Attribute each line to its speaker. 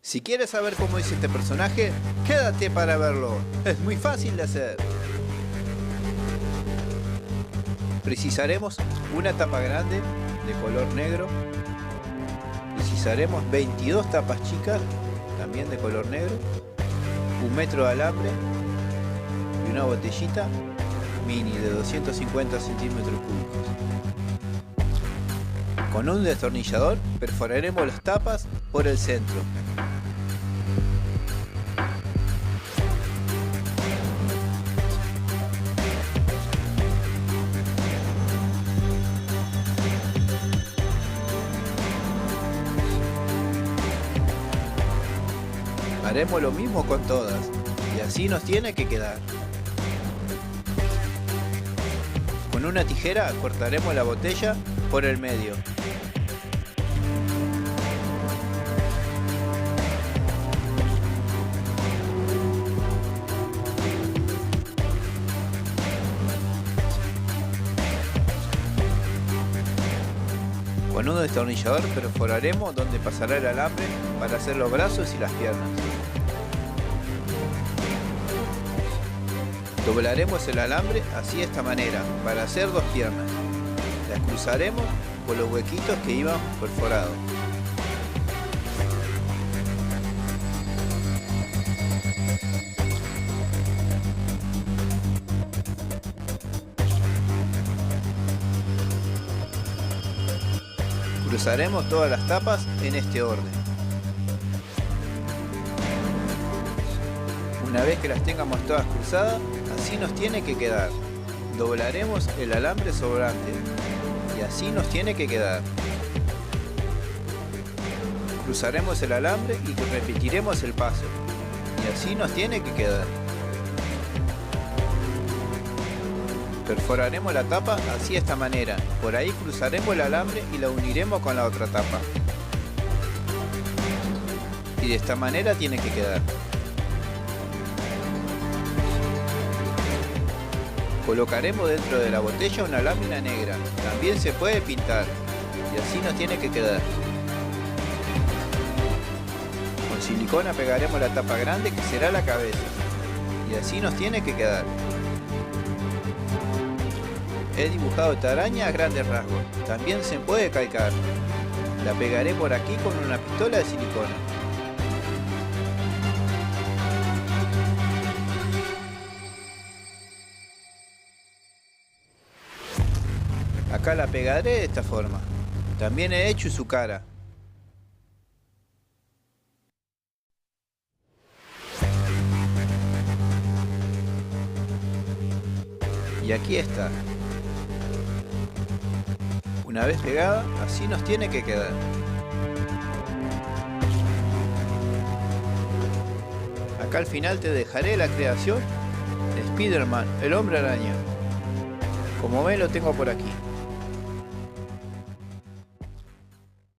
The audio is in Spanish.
Speaker 1: Si quieres saber cómo hice este personaje, quédate para verlo. Es muy fácil de hacer. Precisaremos una tapa grande de color negro. Precisaremos 22 tapas chicas, también de color negro. 1 metro de alambre y una botellita mini de 250 centímetros cúbicos. Con un destornillador perforaremos las tapas por el centro. Haremos lo mismo con todas, y así nos tiene que quedar. Con una tijera cortaremos la botella por el medio. Con un destornillador perforaremos donde pasará el alambre para hacer los brazos y las piernas. Doblaremos el alambre así de esta manera para hacer 2 piernas. Las cruzaremos por los huequitos que iban perforados. Cruzaremos todas las tapas en este orden. Una vez que las tengamos todas cruzadas, así nos tiene que quedar. Doblaremos el alambre sobrante y así nos tiene que quedar. Cruzaremos el alambre y repetiremos el paso y así nos tiene que quedar. Perforaremos la tapa así de esta manera. Por ahí cruzaremos el alambre y la uniremos con la otra tapa. Y de esta manera tiene que quedar. Colocaremos dentro de la botella una lámina negra. También se puede pintar. Y así nos tiene que quedar. Con silicona pegaremos la tapa grande que será la cabeza. Y así nos tiene que quedar. He dibujado esta araña a grandes rasgos. También se puede calcar. La pegaré por aquí con una pistola de silicona. Acá la pegaré de esta forma. También he hecho su cara. Y aquí está. Una vez pegada, así nos tiene que quedar. Acá al final te dejaré la creación de Spider-Man, el hombre araña. Como ven, lo tengo por aquí.